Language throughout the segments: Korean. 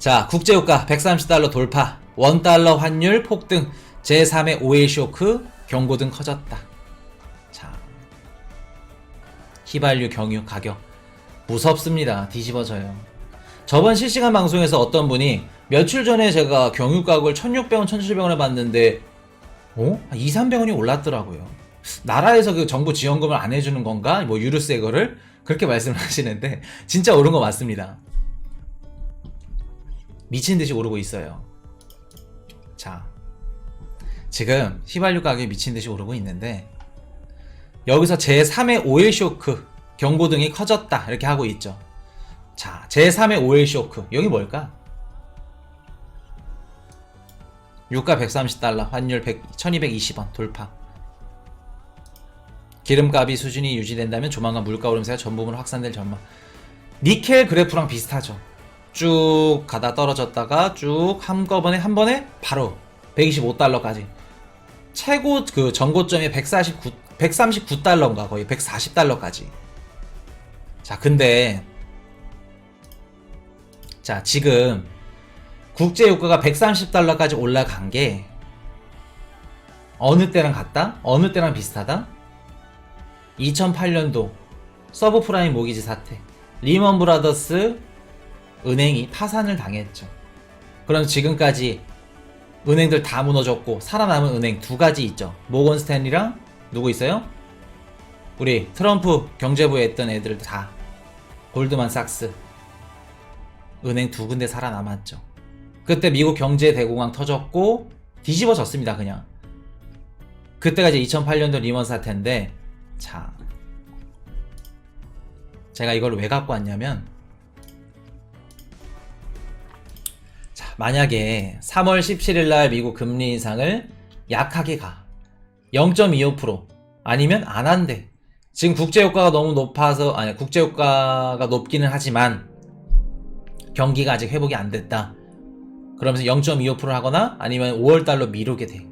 자, 국제유가 130달러 돌파, 원달러 환율 폭등, 제3의 오일 쇼크, 경고등 커졌다. 자, 휘발유 경유 가격 무섭습니다. 뒤집어져요. 저번 실시간 방송에서 어떤 분이 며칠 전에 제가 경유 가격을 1600원, 1700원에 봤는데 2, 300원이 올랐더라고요. 나라에서 그 정부 지원금을 안 해주는 건가? 뭐 유류세 거를 그렇게 말씀을 하시는데 진짜 오른 거 맞습니다. 미친듯이 오르고 있어요. 자, 지금 휘발유 가격이 미친듯이 오르고 있는데 여기서 제3의 오일 쇼크 경고등이 커졌다 이렇게 하고 있죠. 자, 제3의 오일 쇼크 여기 뭘까? 유가 130달러 환율 1220원 돌파. 기름값이 수준이 유지된다면 조만간 물가 오름세가 전 부분으로 확산될 전망. 니켈 그래프랑 비슷하죠. 쭉 가다 떨어졌다가 쭉 한꺼번에 한 번에 바로 125달러까지 최고 그 전고점이 139달러인가 거의 140달러까지. 자, 근데 자, 지금 국제유가가 130달러까지 올라간 게 어느 때랑 같다? 어느 때랑 비슷하다? 2008년도 서브프라임 모기지 사태, 리먼 브라더스 은행이 파산을 당했죠. 그럼 지금까지 은행들 다 무너졌고 살아남은 은행 두 가지 있죠. 모건 스탠리랑 누구 있어요? 우리 트럼프 경제부에 있던 애들 다 골드만삭스 은행 두 군데 살아남았죠. 그때 미국 경제 대공황 터졌고 뒤집어졌습니다. 그냥 그때가 이제 2008년도 리먼 사태인데, 자, 제가 이걸 왜 갖고 왔냐면, 자, 만약에 3월 17일날 미국 금리 인상을 약하게 가 0.25% 아니면 안 한대. 지금 국제유가가 너무 높아서, 아니 국제유가가 높기는 하지만 경기가 아직 회복이 안 됐다. 그러면서 0.25% 하거나 아니면 5월달로 미루게 돼.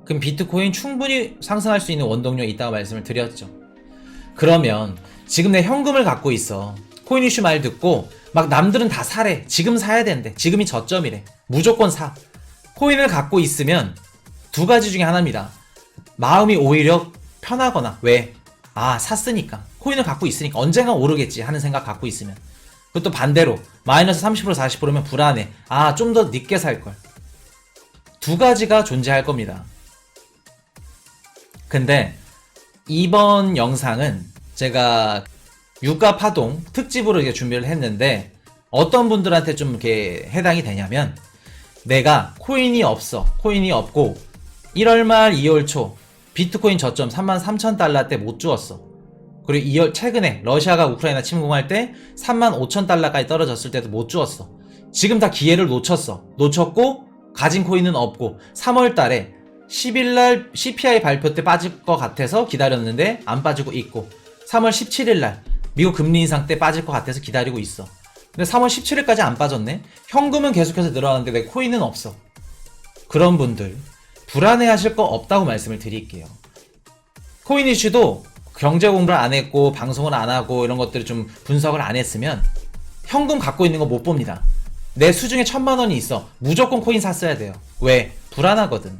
그럼 비트코인 충분히 상승할 수 있는 원동력이 있다고 말씀을 드렸죠. 그러면 지금 내 현금을 갖고 있어. 코인 이슈 말 듣고 막 남들은 다 사래. 지금 사야 된대. 지금이 저점이래. 무조건 사. 코인을 갖고 있으면 두 가지 중에 하나입니다. 마음이 오히려 편하거나, 왜? 아, 샀으니까. 코인을 갖고 있으니까 언젠가 오르겠지 하는 생각 갖고 있으면. 그것도 반대로 마이너스 30% 40%면 불안해. 아, 좀 더 늦게 살걸. 두 가지가 존재할 겁니다. 근데 이번 영상은 제가 유가 파동 특집으로 이렇게 준비를 했는데 어떤 분들한테 좀 이렇게 해당이 되냐면, 내가 코인이 없어. 코인이 없고 1월 말 2월 초 비트코인 저점 33,000달러 때 못 주었어. 그리고 최근에 러시아가 우크라이나 침공할 때 35,000달러까지 떨어졌을 때도 못 주었어. 지금 다 기회를 놓쳤고 가진 코인은 없고 3월 달에 10일날 CPI 발표 때 빠질 것 같아서 기다렸는데 안 빠지고 있고, 3월 17일날 미국 금리 인상 때 빠질 것 같아서 기다리고 있어. 근데 3월 17일까지 안 빠졌네? 현금은 계속해서 늘어나는데 내 코인은 없어. 그런 분들 불안해 하실 거 없다고 말씀을 드릴게요. 코인 이슈도 경제 공부를 안 했고 방송을 안 하고 이런 것들을 좀 분석을 안 했으면 현금 갖고 있는 거 못 봅니다. 내 수중에 1000만원이 있어. 무조건 코인 샀어야 돼요. 왜? 불안하거든.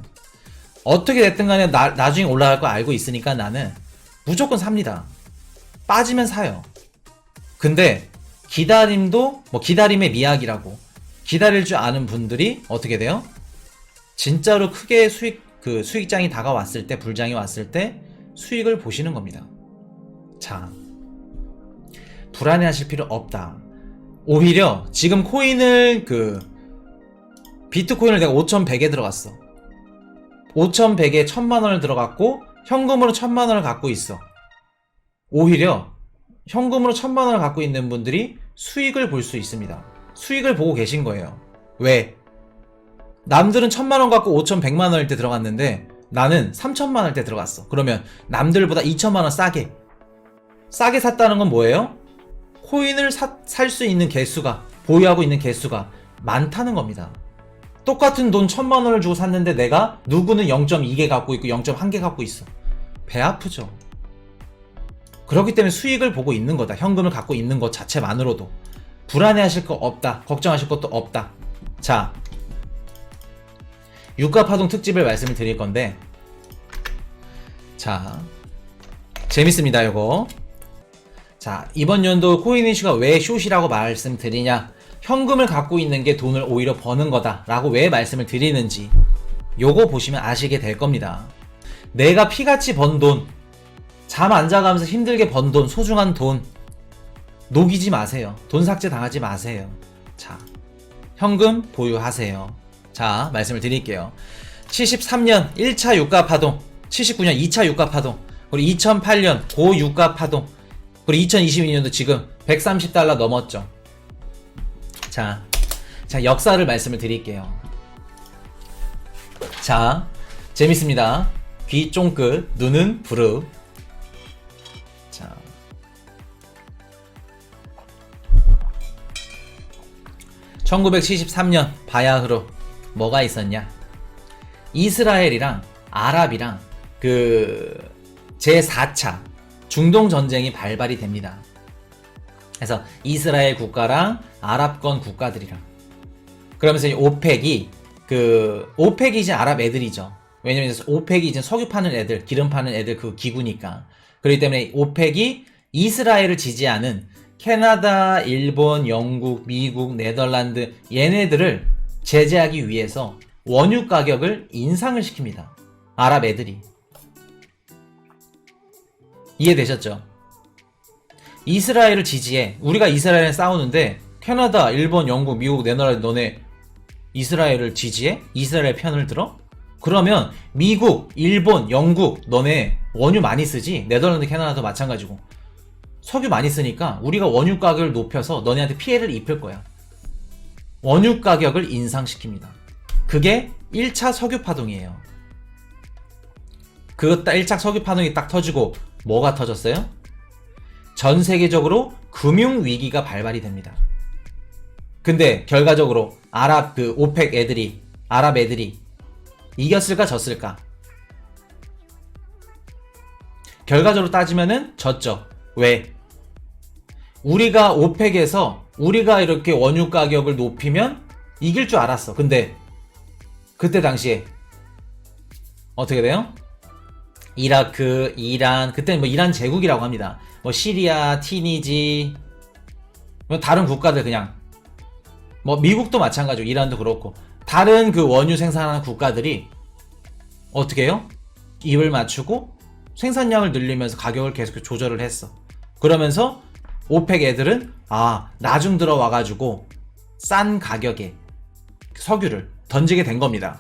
어떻게 됐든 간에 나중에 올라갈 거 알고 있으니까 나는 무조건 삽니다. 빠지면 사요. 근데 기다림도 뭐 기다림의 미학이라고, 기다릴 줄 아는 분들이 어떻게 돼요? 진짜로 크게 수익장이 다가왔을 때, 불장이 왔을 때 수익을 보시는 겁니다. 자, 불안해 하실 필요 없다. 오히려 지금 코인을 비트코인을 내가 5,100에 들어갔어. 5,100에 1000만원을 들어갔고 현금으로 1000만원을 갖고 있어. 오히려 현금으로 1000만원을 갖고 있는 분들이 수익을 볼 수 있습니다. 수익을 보고 계신 거예요. 왜? 남들은 1000만원 갖고 5,100만원일 때 들어갔는데 나는 3,000만원일 때 들어갔어. 그러면 남들보다 2,000만원 싸게 샀다는 건 뭐예요? 코인을 살 수 있는 개수가, 보유하고 있는 개수가 많다는 겁니다. 똑같은 돈 1000만원을 주고 샀는데 내가, 누구는 0.2개 갖고 있고 0.1개 갖고 있어. 배 아프죠. 그렇기 때문에 수익을 보고 있는 거다. 현금을 갖고 있는 것 자체만으로도. 불안해 하실 거 없다. 걱정하실 것도 없다. 자, 유가파동 특집을 말씀을 드릴 건데, 자, 재밌습니다, 이거. 자, 이번 연도 코인 이슈가 왜 숏이라고 말씀드리냐, 현금을 갖고 있는 게 돈을 오히려 버는 거다 라고 왜 말씀을 드리는지 요거 보시면 아시게 될 겁니다. 내가 피같이 번 돈, 잠 안 자가면서 힘들게 번 돈, 소중한 돈 녹이지 마세요. 돈 삭제 당하지 마세요. 자, 현금 보유하세요. 자, 말씀을 드릴게요. 73년 1차 유가 파동, 79년 2차 유가 파동, 그리고 2008년 고유가 파동, 그리고 2022년도 지금 130달러 넘었죠. 자, 역사를 말씀을 드릴게요. 자, 재밌습니다. 귀 쫑긋, 눈은 부르. 자, (1973년) 바야흐로 뭐가 있었냐, 이스라엘이랑 아랍이랑 그 제4차 중동 전쟁이 발발이 됩니다. 그래서 이스라엘 국가랑 아랍권 국가들이랑, 그러면서 오펙이 오펙이 이제 아랍 애들이죠. 왜냐면 오펙이 이제 석유 파는 애들, 기름 파는 애들 그 기구니까. 그렇기 때문에 오펙이 이스라엘을 지지하는 캐나다, 일본, 영국, 미국, 네덜란드 얘네들을 제재하기 위해서 원유 가격을 인상을 시킵니다. 아랍 애들이. 이해되셨죠? 이스라엘을 지지해. 우리가 이스라엘에 싸우는데 캐나다, 일본, 영국, 미국, 네덜란드 너네 이스라엘을 지지해? 이스라엘 편을 들어? 그러면 미국, 일본, 영국 너네 원유 많이 쓰지? 네덜란드, 캐나다도 마찬가지고 석유 많이 쓰니까 우리가 원유 가격을 높여서 너네한테 피해를 입힐 거야. 원유 가격을 인상시킵니다. 그게 1차 석유 파동이에요. 그 1차 석유 파동이 딱 터지고 뭐가 터졌어요? 전 세계적으로 금융 위기가 발발이 됩니다. 근데 결과적으로 아랍 오펙 애들이, 아랍 애들이 이겼을까 졌을까? 결과적으로 따지면은 졌죠. 왜? 우리가 오펙에서 우리가 이렇게 원유 가격을 높이면 이길 줄 알았어. 근데 그때 당시에 어떻게 돼요? 이라크, 이란, 그때는 뭐 이란 제국이라고 합니다. 뭐 시리아, 티니지, 뭐 다른 국가들 그냥, 뭐 미국도 마찬가지고 이란도 그렇고 다른 그 원유 생산하는 국가들이 어떻게 해요? 입을 맞추고 생산량을 늘리면서 가격을 계속 조절을 했어. 그러면서 오펙 애들은 나중 들어와가지고 싼 가격에 석유를 던지게 된 겁니다.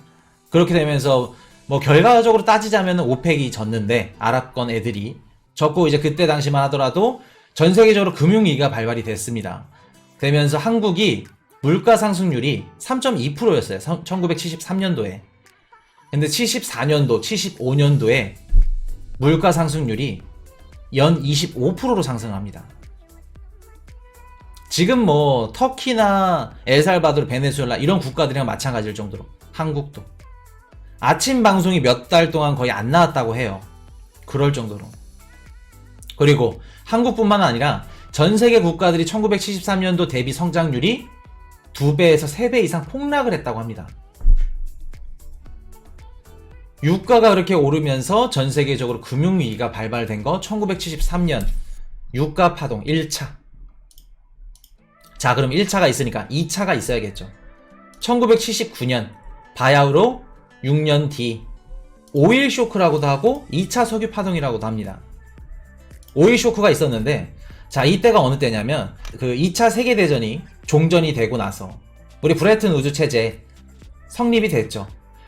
그렇게 되면서 뭐 결과적으로 따지자면 오펙이 졌는데 아랍권 애들이 졌고, 이제 그때 당시만 하더라도 전 세계적으로 금융위기가 발발이 됐습니다. 되면서 한국이 물가 상승률이 3.2%였어요. 1973년도에. 근데 74년도, 75년도에 물가 상승률이 연 25%로 상승합니다. 지금 뭐 터키나 엘살바도르, 베네수엘라 이런 국가들이랑 마찬가지일 정도로 한국도 아침 방송이 몇 달 동안 거의 안 나왔다고 해요. 그럴 정도로. 그리고 한국뿐만 아니라 전 세계 국가들이 1973년도 대비 성장률이 2배에서 3배 이상 폭락을 했다고 합니다. 유가가 그렇게 오르면서 전 세계적으로 금융위기가 발발된 거 1973년 유가 파동 1차. 자, 그럼 1차가 있으니까 2차가 있어야겠죠. 1979년 바야흐로 6년 뒤 오일 쇼크라고도 하고 2차 석유 파동이라고도 합니다. 오일 쇼크가 있었는데, 자, 이때가 어느 때냐면 그 2차 세계대전이 종전이 되고 나서 우리 브레튼 우드 체제 성립이 됐죠.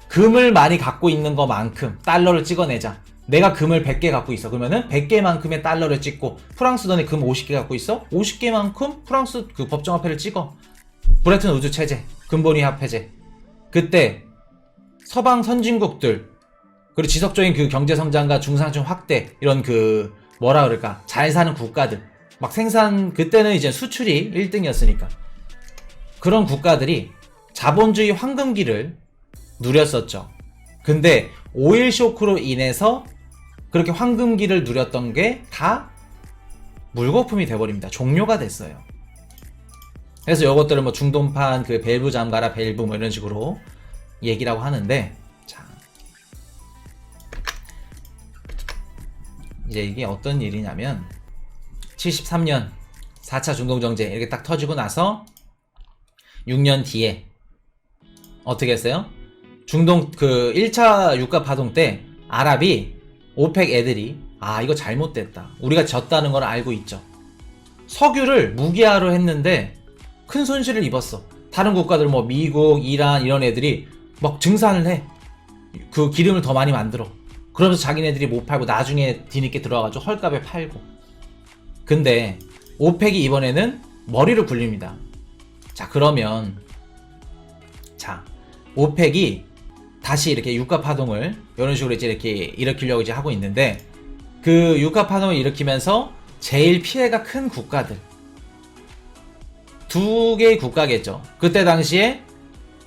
금을 많이 갖고 있는 것만큼 달러를 찍어내자. 내가 금을 100개 갖고 있어. 그러면은 100개만큼의 달러를 찍고, 프랑스 너네 금 50개 갖고 있어? 50개만큼 프랑스 그 법정화폐를 찍어. 브레튼 우드 체제, 근본위 화폐제. 그때 서방 선진국들, 그리고 지속적인 그 경제성장과 중상층 확대, 이런 그 뭐라 그럴까, 잘 사는 국가들, 막 생산, 그때는 이제 수출이 1등이었으니까 그런 국가들이 자본주의 황금기를 누렸었죠. 근데 오일 쇼크로 인해서 그렇게 황금기를 누렸던 게 다 물거품이 돼버립니다. 종료가 됐어요. 그래서 요것들을 뭐 중동판 그 밸브 잠가라 밸브 뭐 이런 식으로 얘기라고 하는데, 자, 이제 이게 어떤 일이냐면 73년 4차 중동정제 이렇게 딱 터지고 나서 6년 뒤에 어떻게 했어요? 중동 그 1차 유가 파동 때 아랍이 오펙 애들이 이거 잘못됐다, 우리가 졌다는 걸 알고 있죠. 석유를 무기화로 했는데 큰 손실을 입었어. 다른 국가들 뭐 미국, 이란 이런 애들이 막 증산을 해. 그 기름을 더 많이 만들어. 그러면서 자기네들이 못 팔고 나중에 뒤늦게 들어와가지고 헐값에 팔고. 근데 오펙이 이번에는 머리를 굴립니다. 자, 그러면 자, 오펙이 다시 이렇게 유가 파동을 이런 식으로 이제 이렇게 일으키려고 이제 하고 있는데, 그 유가 파동을 일으키면서 제일 피해가 큰 국가들 두 개의 국가겠죠. 그때 당시에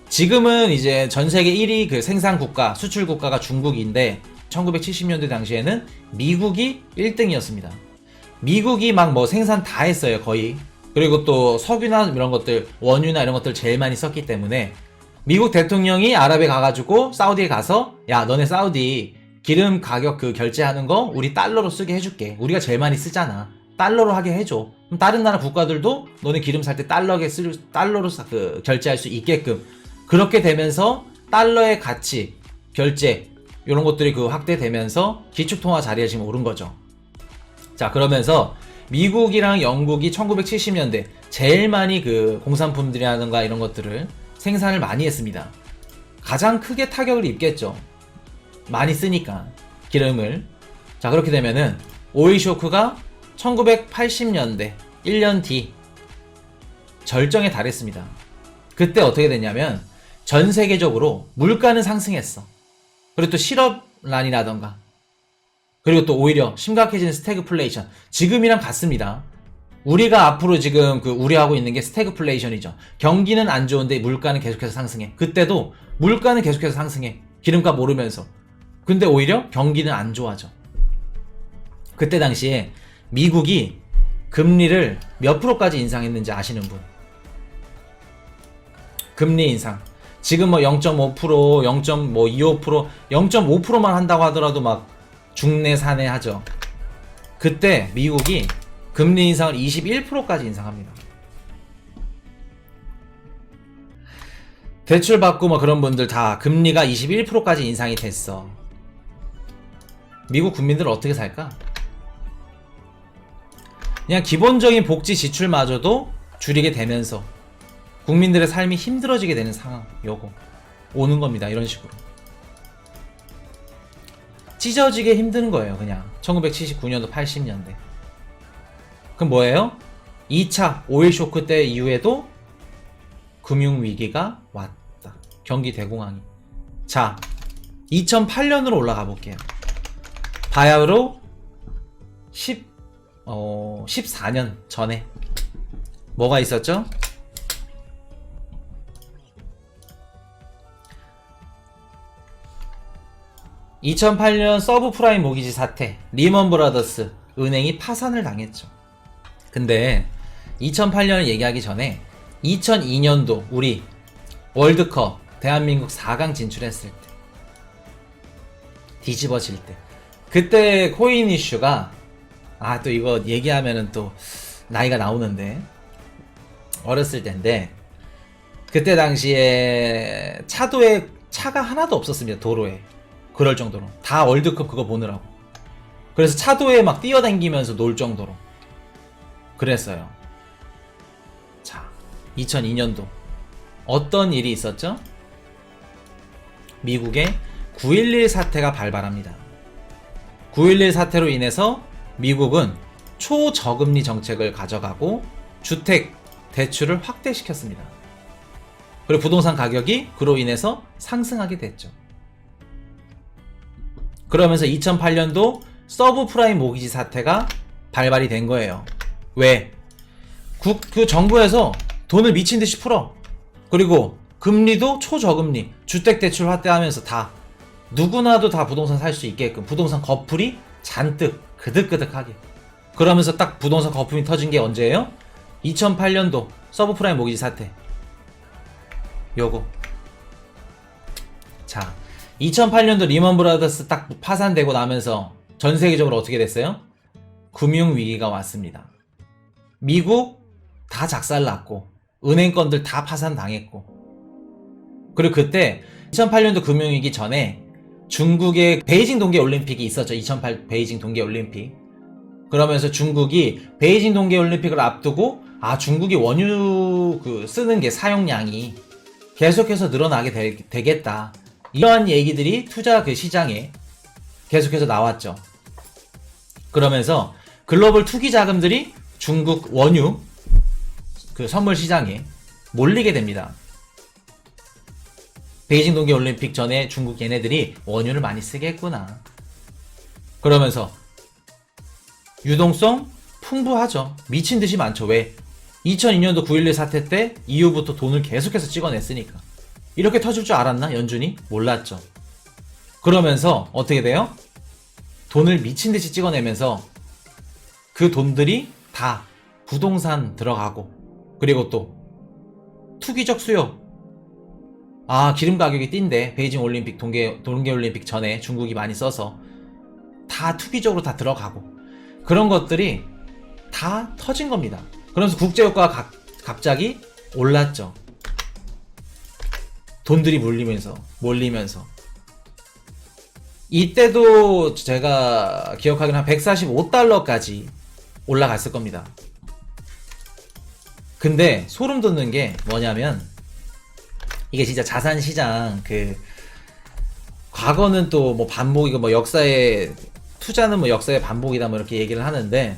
지금은 이제 전 세계 1위 그 생산 국가, 수출 국가가 중국인데 1970년대 당시에는 미국이 1등이었습니다. 미국이 막 뭐 생산 다 했어요, 거의. 그리고 또 석유나 이런 것들, 원유나 이런 것들 제일 많이 썼기 때문에 미국 대통령이 아랍에 가가지고 사우디에 가서, 야, 너네 사우디 기름 가격 그 결제하는 거 우리 달러로 쓰게 해줄게. 우리가 제일 많이 쓰잖아. 달러로 하게 해줘. 그럼 다른 나라 국가들도 너네 기름 살 때 달러로 그 결제할 수 있게끔. 그렇게 되면서 달러의 가치, 결제 이런 것들이 그 확대되면서 기축통화 자리에 지금 오른 거죠. 자, 그러면서 미국이랑 영국이 1970년대 제일 많이 그 공산품들이라든가 이런 것들을 생산을 많이 했습니다. 가장 크게 타격을 입겠죠. 많이 쓰니까 기름을. 자, 그렇게 되면은 오일 쇼크가 1980년대 1년 뒤 절정에 달했습니다. 그때 어떻게 됐냐면 전 세계적으로 물가는 상승했어. 그리고 또 실업난이라던가, 그리고 또 오히려 심각해지는 스태그플레이션, 지금이랑 같습니다. 우리가 앞으로 지금 그 우려하고 있는 게 스태그플레이션이죠. 경기는 안 좋은데 물가는 계속해서 상승해. 그때도 물가는 계속해서 상승해, 기름값 오르면서. 근데 오히려 경기는 안 좋아져. 그때 당시에 미국이 금리를 몇 프로까지 인상했는지 아시는 분? 금리 인상 지금 뭐 0.5%, 0.25%, 0.5%만 한다고 하더라도 막 중내 사내 하죠. 그때 미국이 금리 인상을 21%까지 인상합니다. 대출 받고 뭐 그런 분들 다 금리가 21%까지 인상이 됐어. 미국 국민들은 어떻게 살까? 그냥 기본적인 복지 지출마저도 줄이게 되면서 국민들의 삶이 힘들어지게 되는 상황, 요거 오는 겁니다. 이런 식으로 찢어지게 힘드는 거예요. 그냥 1979년도 80년대. 그럼 뭐예요? 2차 오일 쇼크 때 이후에도 금융위기가 왔다. 경기 대공황이. 자, 2008년으로 올라가 볼게요. 바야흐로 14년 전에 뭐가 있었죠? (2008년) 서브프라임 모기지 사태, 리먼 브라더스 은행이 파산을 당했죠. 근데 2008년을 얘기하기 전에 2002년도 우리 월드컵 대한민국 4강 진출했을 때, 뒤집어질 때, 그때 코인 이슈가, 또 이거 얘기하면은 또 나이가 나오는데, 어렸을 때인데, 그때 당시에 차도에 차가 하나도 없었습니다. 도로에. 그럴 정도로 다 월드컵 그거 보느라고. 그래서 차도에 막 뛰어다니면서 놀 정도로 그랬어요. 자, 2002년도 어떤 일이 있었죠? 미국의 9.11 사태가 발발합니다. 9.11 사태로 인해서 미국은 초저금리 정책을 가져가고 주택 대출을 확대시켰습니다. 그리고 부동산 가격이 그로 인해서 상승하게 됐죠. 그러면서 2008년도 서브프라임 모기지 사태가 발발이 된 거예요. 왜? 그 정부에서 돈을 미친 듯이 풀어. 그리고 금리도 초저금리, 주택대출 확대하면서 다 누구나도 다 부동산 살 수 있게끔 부동산 거품이 잔뜩 그득그득하게. 그러면서 딱 부동산 거품이 터진 게 언제예요? 2008년도 서브프라임 모기지 사태. 요거. 자, 2008년도 리먼 브라더스 딱 파산되고 나면서 전 세계적으로 어떻게 됐어요? 금융위기가 왔습니다. 미국 다 작살났고, 은행권들 다 파산당했고. 그리고 그때 2008년도 금융위기 전에 중국의 베이징 동계올림픽이 있었죠. 2008 베이징 동계올림픽. 그러면서 중국이 베이징 동계올림픽을 앞두고 중국이 원유 쓰는 게 사용량이 계속해서 늘어나게 되겠다. 이러한 얘기들이 투자 시장에 계속해서 나왔죠. 그러면서 글로벌 투기 자금들이 중국 원유 선물 시장에 몰리게 됩니다. 베이징 동계올림픽 전에 중국 얘네들이 원유를 많이 쓰겠구나. 그러면서 유동성 풍부하죠. 미친 듯이 많죠. 왜? 2002년도 9.11 사태 때 이후부터 돈을 계속해서 찍어냈으니까. 이렇게 터질 줄 알았나? 연준이? 몰랐죠. 그러면서 어떻게 돼요? 돈을 미친 듯이 찍어내면서 그 돈들이 다 부동산 들어가고, 그리고 또 투기적 수요. 기름 가격이 뛴대. 베이징 올림픽 동계올림픽 전에 중국이 많이 써서 다 투기적으로 다 들어가고, 그런 것들이 다 터진 겁니다. 그러면서 국제유가가 갑자기 올랐죠. 돈들이 몰리면서. 이때도 제가 기억하기로는 한 145달러까지 올라갔을 겁니다. 근데 소름 돋는 게 뭐냐면, 이게 진짜 자산시장 과거는 또 뭐 반복이고 역사의 투자는 역사의 반복이다 이렇게 얘기를 하는데,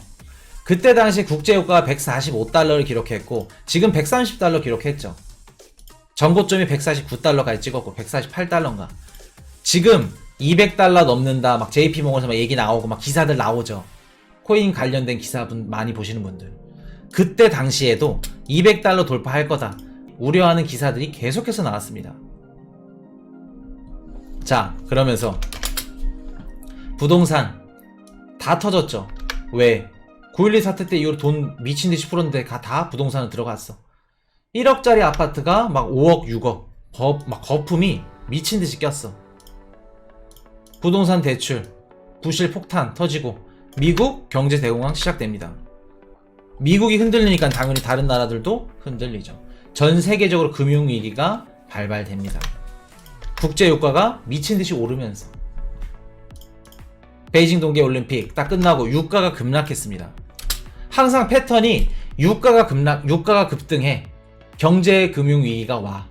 그때 당시 국제유가가 145달러를 기록했고 지금 130달러 기록했죠. 전고점이 149달러까지 찍었고 148달러인가. 지금 200달러 넘는다 막 JP모건에서 막 얘기 나오고 막 기사들 나오죠. 코인 관련된 기사분 많이 보시는 분들. 그때 당시에도 200달러 돌파할 거다 우려하는 기사들이 계속해서 나왔습니다. 자, 그러면서 부동산 다 터졌죠. 왜? 9.12 사태 때 이후로 돈 미친듯이 풀었는데 다 부동산으로 들어갔어. 1억짜리 아파트가 막 5억 6억 막 거품이 미친듯이 꼈어. 부동산 대출 부실 폭탄 터지고 미국 경제 대공황 시작됩니다. 미국이 흔들리니까 당연히 다른 나라들도 흔들리죠. 전 세계적으로 금융위기가 발발됩니다. 국제유가가 미친듯이 오르면서 베이징 동계올림픽 딱 끝나고 유가가 급락했습니다. 항상 패턴이 유가가 급등해. 경제 금융위기가 와.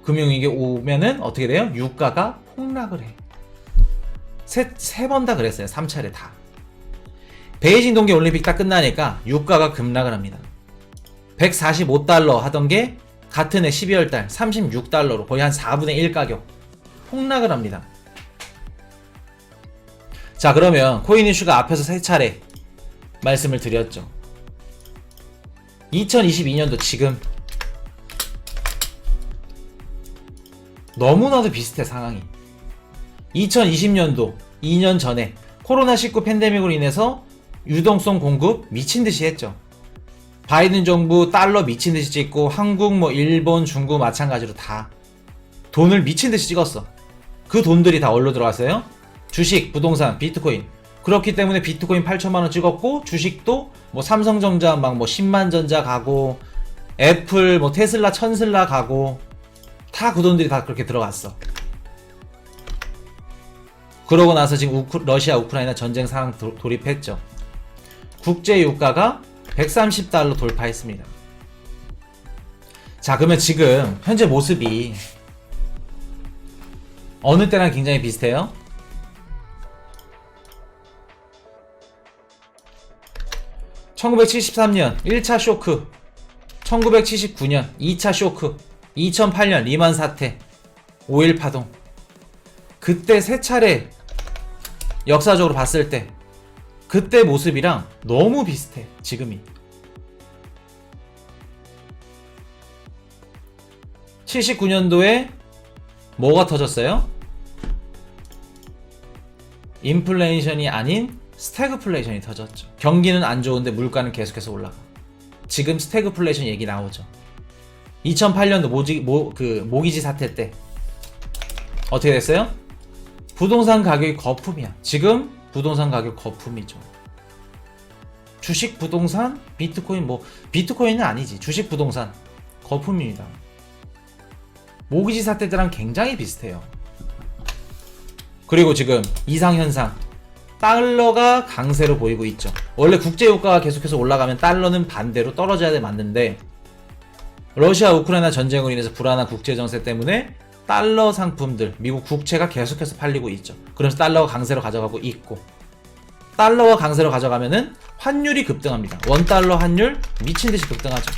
금융위기 오면은 어떻게 돼요? 유가가 폭락을 해. 세 번 다 그랬어요. 3차례 다. 베이징 동계올림픽 딱 끝나니까 유가가 급락을 합니다. 145달러 하던 게 같은 해 12월달 36달러로 거의 한 4분의 1 가격 폭락을 합니다. 자, 그러면 코인 이슈가 앞에서 3차례 말씀을 드렸죠. 2022년도 지금 너무나도 비슷해 상황이. 2020년도 2년 전에 코로나19 팬데믹으로 인해서 유동성 공급 미친듯이 했죠. 바이든 정부 달러 미친듯이 찍고 한국 일본 중국 마찬가지로 다 돈을 미친듯이 찍었어. 그 돈들이 다 어디로 들어갔어요? 주식, 부동산, 비트코인. 그렇기 때문에 비트코인 8천만원 찍었고 주식도 삼성전자 10만전자 가고 애플 테슬라 천슬라 가고 다 그 돈들이 다 그렇게 들어갔어. 그러고 나서 지금 러시아 우크라이나 전쟁 상황 돌입했죠. 국제유가가 130달러 돌파했습니다. 자, 그러면 지금 현재 모습이 어느 때랑 굉장히 비슷해요? (1973년) 1차 쇼크, 1979년 2차 쇼크, 2008년 리만 사태, 5.1 파동. 그때 3차례 역사적으로 봤을 때 그때 모습이랑 너무 비슷해. 지금이 79년도에 뭐가 터졌어요? 인플레이션이 아닌 스태그플레이션이 터졌죠. 경기는 안 좋은데 물가는 계속해서 올라가. 지금 스태그플레이션 얘기 나오죠. 2008년도 모기지 사태 때 어떻게 됐어요? 부동산 가격이 거품이야. 지금 부동산 가격 거품이죠. 주식, 부동산, 비트코인, 비트코인은 아니지. 주식, 부동산 거품입니다. 모기지 사태 때랑 굉장히 비슷해요. 그리고 지금 이상현상, 달러가 강세로 보이고 있죠. 원래 국제유가가 계속해서 올라가면 달러는 반대로 떨어져야 돼 맞는데, 러시아 우크라이나 전쟁으로 인해서 불안한 국제정세 때문에 달러 상품들, 미국 국채가 계속해서 팔리고 있죠. 그래서 달러가 강세로 가져가고 있고, 달러가 강세로 가져가면은 환율이 급등합니다. 원달러 환율 미친듯이 급등하죠.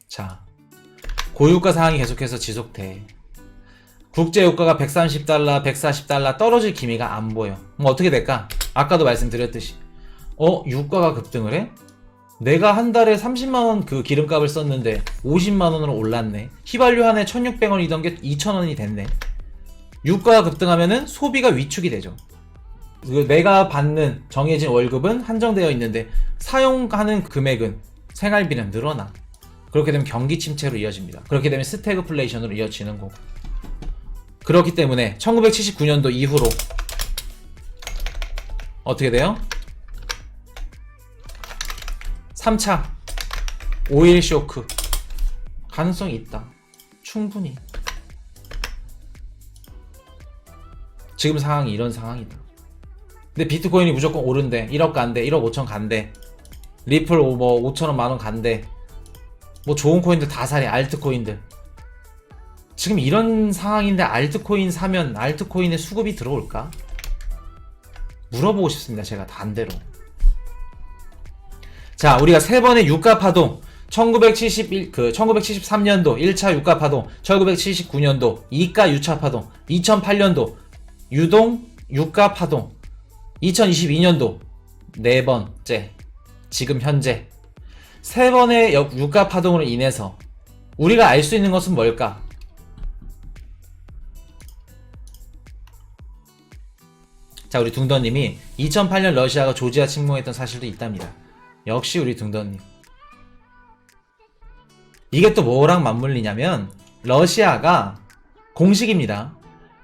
자, 고유가 상황이 계속해서 지속돼. 국제유가가 130달러, 140달러 떨어질 기미가 안 보여. 어떻게 될까? 아까도 말씀드렸듯이 유가가 급등을 해? 내가 한 달에 30만원 그 기름값을 썼는데 50만원으로 올랐네. 휘발유 한 해 1600원이던 게 2000원이 됐네. 유가가 급등하면은 소비가 위축이 되죠. 내가 받는 정해진 월급은 한정되어 있는데 사용하는 금액은, 생활비는 늘어나. 그렇게 되면 경기 침체로 이어집니다. 그렇게 되면 스태그플레이션으로 이어지는 거고. 그렇기 때문에 1979년도 이후로 어떻게 돼요? 3차 오일 쇼크 가능성이 있다. 충분히. 지금 상황이 이런 상황이다. 근데 비트코인이 무조건 오른대. 1억 간대. 1억 5천 간대. 리플 5천원 만원 간대. 좋은 코인들 다 사래. 알트코인들. 지금 이런 상황인데 알트코인 사면 알트코인에 수급이 들어올까? 물어보고 싶습니다. 제가 반대로. 자, 우리가 세 번의 유가 파동, 1973년도 1차 유가 파동, 1979년도 2가 유차 파동, 2008년도 유동 유가 파동, 2022년도 네 번째, 지금 현재 세 번의 유가 파동으로 인해서 우리가 알 수 있는 것은 뭘까? 자, 우리 둥더님이 2008년 러시아가 조지아 침공했던 사실도 있답니다. 역시 우리 둥더님. 이게 또 뭐랑 맞물리냐면, 러시아가 공식입니다.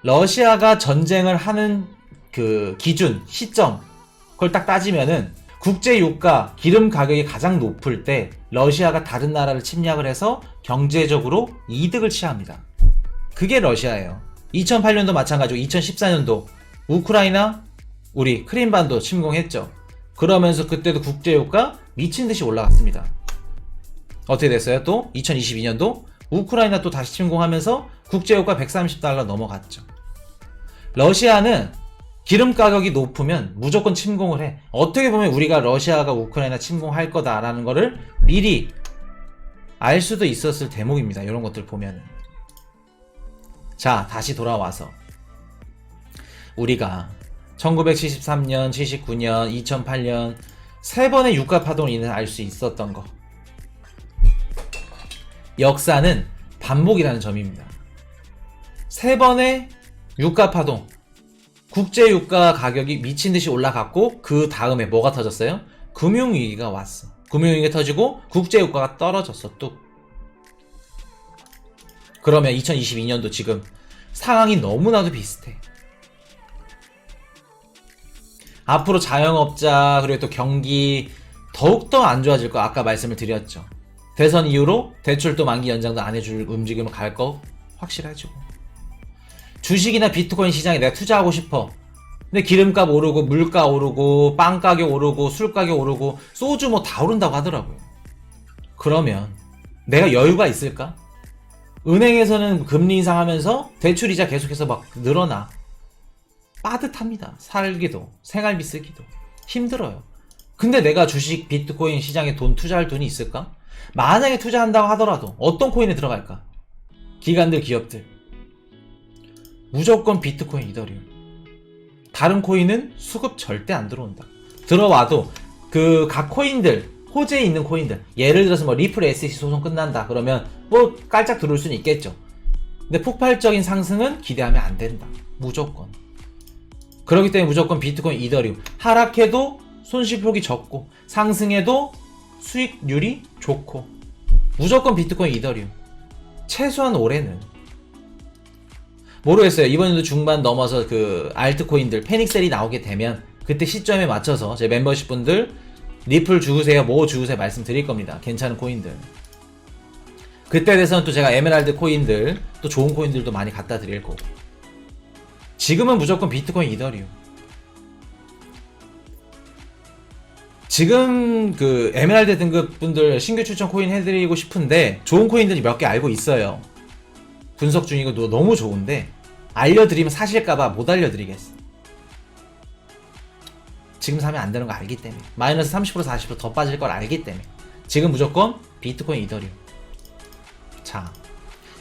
러시아가 전쟁을 하는 그 기준, 시점, 그걸 딱 따지면은 국제 유가, 기름 가격이 가장 높을 때 러시아가 다른 나라를 침략을 해서 경제적으로 이득을 취합니다. 그게 러시아예요. 2008년도 마찬가지고 2014년도 우크라이나, 우리 크림반도 침공했죠. 그러면서 그때도 국제유가 미친듯이 올라갔습니다. 어떻게 됐어요? 또 2022년도 우크라이나 또 다시 침공하면서 국제유가 130달러 넘어갔죠. 러시아는 기름 가격이 높으면 무조건 침공을 해. 어떻게 보면 우리가 러시아가 우크라이나 침공할 거다라는 거를 미리 알 수도 있었을 대목입니다. 이런 것들 보면은. 자, 다시 돌아와서 우리가 1973년, 79년, 2008년 세 번의 유가 파동을 인해 알 수 있었던 거. 역사는 반복이라는 점입니다. 세 번의 유가 파동, 국제 유가 가격이 미친듯이 올라갔고, 그 다음에 뭐가 터졌어요? 금융위기가 왔어. 금융위기가 터지고 국제 유가가 떨어졌어. 뚝. 그러면 2022년도 지금 상황이 너무나도 비슷해. 앞으로 자영업자, 그리고 또 경기 더욱더 안 좋아질 거 아까 말씀을 드렸죠. 대선 이후로 대출도 만기 연장도 안 해줄 움직임을 갈 거 확실하죠. 주식이나 비트코인 시장에 내가 투자하고 싶어. 근데 기름값 오르고, 물가 오르고, 빵 가격 오르고, 술 가격 오르고, 소주 다 오른다고 하더라고요. 그러면 내가 여유가 있을까? 은행에서는 금리 인상하면서 대출이자 계속해서 막 늘어나. 빠듯합니다. 살기도, 생활비 쓰기도 힘들어요. 근데 내가 주식, 비트코인 시장에 돈 투자할 돈이 있을까? 만약에 투자한다고 하더라도 어떤 코인에 들어갈까? 기관들, 기업들. 무조건 비트코인, 이더리움. 다른 코인은 수급 절대 안 들어온다. 들어와도 그 각 코인들, 호재에 있는 코인들, 예를 들어서 리플 SEC 소송 끝난다 그러면 깔짝 들어올 수는 있겠죠. 근데 폭발적인 상승은 기대하면 안 된다. 무조건. 그렇기 때문에 무조건 비트코인, 이더리움. 하락해도 손실폭이 적고 상승해도 수익률이 좋고 무조건 비트코인, 이더리움. 최소한 올해는. 모르겠어요. 이번에도 중반 넘어서 그 알트코인들 패닉셀이 나오게 되면 그때 시점에 맞춰서 제 멤버십 분들 리플 주우세요, 뭐 주우세요 말씀드릴 겁니다. 괜찮은 코인들. 그때 돼서는 또 제가 에메랄드 코인들, 또 좋은 코인들도 많이 갖다 드릴 거고. 지금은 무조건 비트코인, 이더리움. 지금 그 에메랄드 등급 분들 신규 추천 코인 해드리고 싶은데 좋은 코인들이 몇 개 알고 있어요. 분석 중이고 너무 좋은데 알려드리면 사실까봐 못 알려드리겠어. 지금 사면 안 되는 거 알기 때문에. 마이너스 30% 40% 더 빠질 걸 알기 때문에. 지금 무조건 비트코인, 이더리움. 자,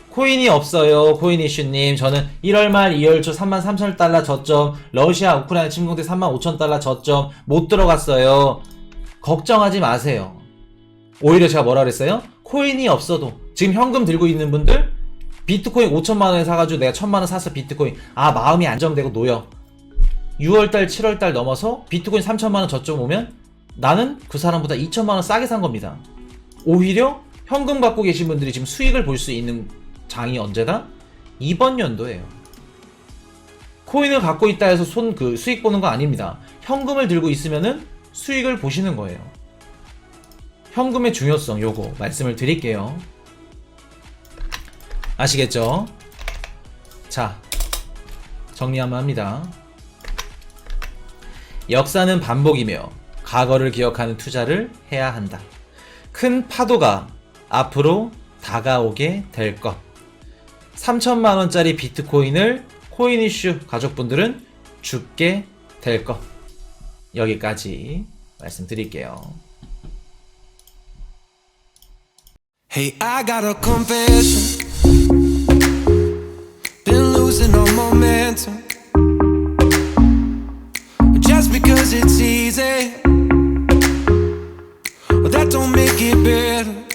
코인이 없어요. 코인 이슈님. 저는 1월 말 2월 초 33,000달러 저점, 러시아 우크라이나 침공 때 35,000달러 저점 못 들어갔어요. 걱정하지 마세요. 오히려 제가 뭐라 그랬어요? 코인이 없어도 지금 현금 들고 있는 분들 비트코인 5천만원에 사가지고 내가 1,000만원 사서 비트코인 마음이 안정되고 놓여. 6월달 7월달 넘어서 비트코인 3천만원 저점 오면 나는 그 사람보다 2천만원 싸게 산 겁니다. 오히려 현금 갖고 계신 분들이 지금 수익을 볼 수 있는 장이 언제다? 이번 연도예요. 코인을 갖고 있다 해서 수익 보는 거 아닙니다. 현금을 들고 있으면은 수익을 보시는 거예요. 현금의 중요성 요거 말씀을 드릴게요. 아시겠죠? 자, 정리 한번 합니다. 역사는 반복이며 과거를 기억하는 투자를 해야 한다. 큰 파도가 앞으로 다가오게 될 것. 3천만원짜리 비트코인을 코인 이슈 가족분들은 죽게 될 것. 여기까지 말씀드릴게요. Hey, I got a confession. Been losing all momentum.